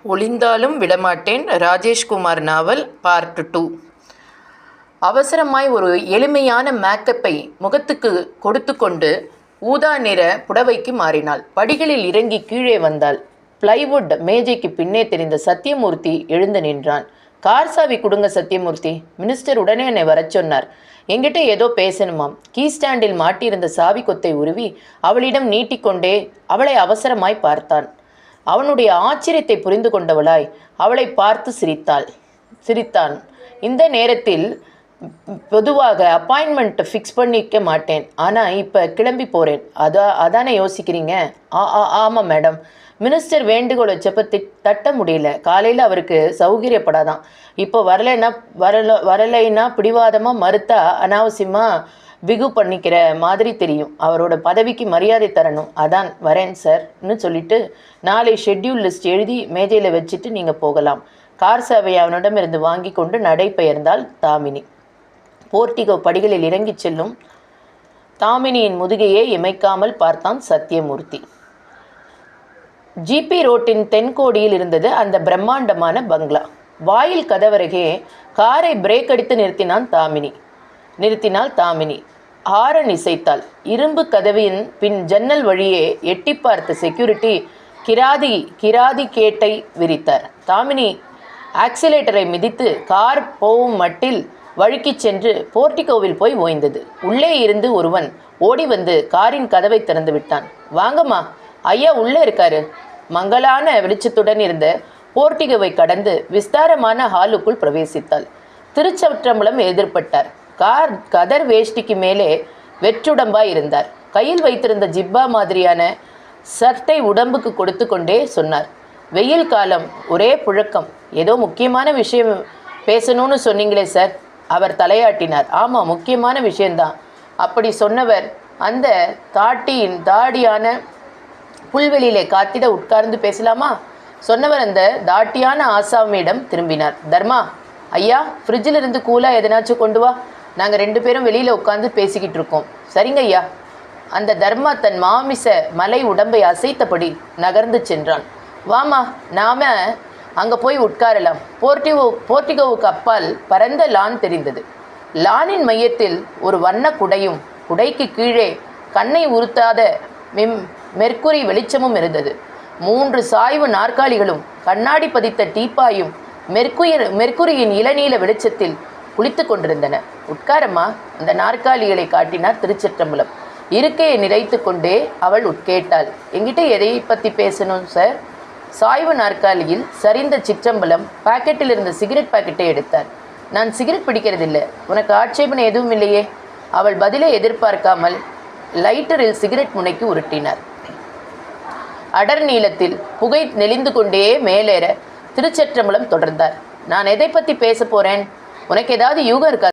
ஒளிந்தாலும் விடமாட்டேன் ராஜேஷ்குமார் நாவல் பார்ட் 2. அவசரமாய் ஒரு எளிமையான மேக்கப்பை முகத்துக்கு கொடுத்து கொண்டு ஊதா நிற புடவைக்கு மாறினாள். படிகளில் இறங்கி கீழே வந்தாள். பிளைவுட் மேஜைக்கு பின்னே தெரிந்த சத்தியமூர்த்தி எழுந்து நின்றான். கார் சாவி கொடுங்க சத்தியமூர்த்தி, மினிஸ்டர் உடனே என்னை வரச் சொன்னார். என்கிட்ட ஏதோ பேசணுமாம். கீ ஸ்டாண்டில் மாட்டியிருந்த சாவி கொத்தை உருவி அவளிடம் நீட்டிக்கொண்டே அவளை அவசரமாய் பார்த்தான். அவனுடைய ஆச்சரியத்தை புரிந்து கொண்டவளாய் அவளை பார்த்து சிரித்தான். இந்த நேரத்தில் பொதுவாக அப்பாயின்மெண்ட் ஃபிக்ஸ் பண்ணிக்க மாட்டேன், ஆனால் இப்போ கிளம்பி போகிறேன். அதானே யோசிக்கிறீங்க? ஆமாம் மேடம். மினிஸ்டர் வேண்டுகோளை செப்பத்தி தட்ட முடியல. காலையில் அவருக்கு சௌகரியப்படாதான். இப்போ வரலைன்னா பிடிவாதமாக மறுத்தா அனாவசியமாக பிகு பண்ணிக்கிற மாதிரி தெரியும். அவரோட பதவிக்கு மரியாதை தரணும். அதான் வரேன் சார்னு சொல்லிட்டு நாளை ஷெட்யூல் லிஸ்ட் எழுதி மேஜையில் வச்சுட்டு நீங்கள் போகலாம். கார் சேவை அவனிடமிருந்து வாங்கி கொண்டு நடை பெயர்ந்தாள் தாமினி. போர்ட்டிகோ படிகளில் இறங்கி செல்லும் தாமினியின் முதுகையே இமைக்காமல் பார்த்தான் சத்தியமூர்த்தி. ஜிபி ரோட்டின் தென்கோடியில் இருந்தது அந்த பிரம்மாண்டமான பங்களா. வாயில் கதவருகே காரை பிரேக் அடித்து நிறுத்தினாள் தாமினி. ஹாரன் இசைத்தாள். இரும்பு கதவின் பின் ஜன்னல் வழியே எட்டி பார்த்த செக்யூரிட்டி கிராதி கேட்டை விரித்தார். தாமினி ஆக்சிலேட்டரை மிதித்து கார் போகும் மட்டில் வழுக்கிச் சென்று போர்ட்டிகோவில் போய் ஓய்ந்தது. உள்ளே இருந்து ஒருவன் ஓடி வந்து காரின் கதவை திறந்து விட்டான். வாங்கம்மா, ஐயா உள்ளே இருக்காரு. மங்கலான வெளிச்சத்துடன் இருந்த போர்ட்டிகோவை கடந்து விஸ்தாரமான ஹாலுக்குள் பிரவேசித்தாள். திருச்சற்றம்பலம் எதிர்பட்டார். கதர் வேஷ்டிக்கு மேலே வெற்றுடம்பாய் இருந்தார். கையில் வைத்திருந்த ஜிப்பா மாதிரியான சட்டை உடம்புக்கு கொடுத்து கொண்டே சொன்னார். வெயில் காலம், ஒரே புழக்கம். ஏதோ முக்கியமான விஷயம் பேசணும்னு சொன்னீங்களே சார். அவர் தலையாட்டினார். ஆமாம், முக்கியமான விஷயந்தான். அப்படி சொன்னவர் அந்த தாடியான புல்வெளியிலே காத்திட உட்கார்ந்து பேசலாமா? சொன்னவர் அந்த தாட்டியான ஆசாமியிடம் திரும்பினார். தர்மா, ஐயா ஃப்ரிட்ஜில் இருந்து கூலாக எதனாச்சும் கொண்டு வா. நாங்கள் 2 பேரும் வெளியில் உட்காந்து பேசிக்கிட்டு இருக்கோம். சரிங்க ஐயா. அந்த தர்மா தன் மாமிச மலை உடம்பை அசைத்தபடி நகர்ந்து சென்றான். வாமா, நாம அங்கே போய் உட்காரலாம். போர்ட்டிகோவுக்கு அப்பால் பரந்த லான் தெரிந்தது. லானின் மையத்தில் ஒரு வண்ண குடையும் குடைக்கு கீழே கண்ணை உறுத்தாத மெர்க்குரி வெளிச்சமும் இருந்தது. 3 சாய்வு நாற்காலிகளும் கண்ணாடி பதித்த டீப்பாயும் மெர்க்குரியின் இளநீல வெளிச்சத்தில் குளித்து கொண்டிருந்தன. உட்காரம்மா, அந்த நாற்காலிகளை காட்டினார் திருச்சிற்றம்பலம். இருக்கையை நிறைத்து கொண்டே அவள் கேட்டாள். என்கிட்ட எதை பற்றி பேசணும் சார்? சாய்வு நாற்காலியில் சரிந்த சிற்றம்பலம் பாக்கெட்டில் இருந்த சிகரெட் பாக்கெட்டை எடுத்தார். நான் சிகரெட் பிடிக்கிறதில்லை. உனக்கு ஆட்சேபனை எதுவும் இல்லையே? அவள் பதிலை எதிர்பார்க்காமல் லைட்டரில் சிகரெட் முனைக்கு உருட்டினார். அடர் நீளத்தில் புகை நெளிந்து கொண்டே மேலேற திருச்சிற்றம்பலம் தொடர்ந்தார். நான் எதை பற்றி பேச போகிறேன்? உனக்கு ஏதாவது யூகம் இருக்கா?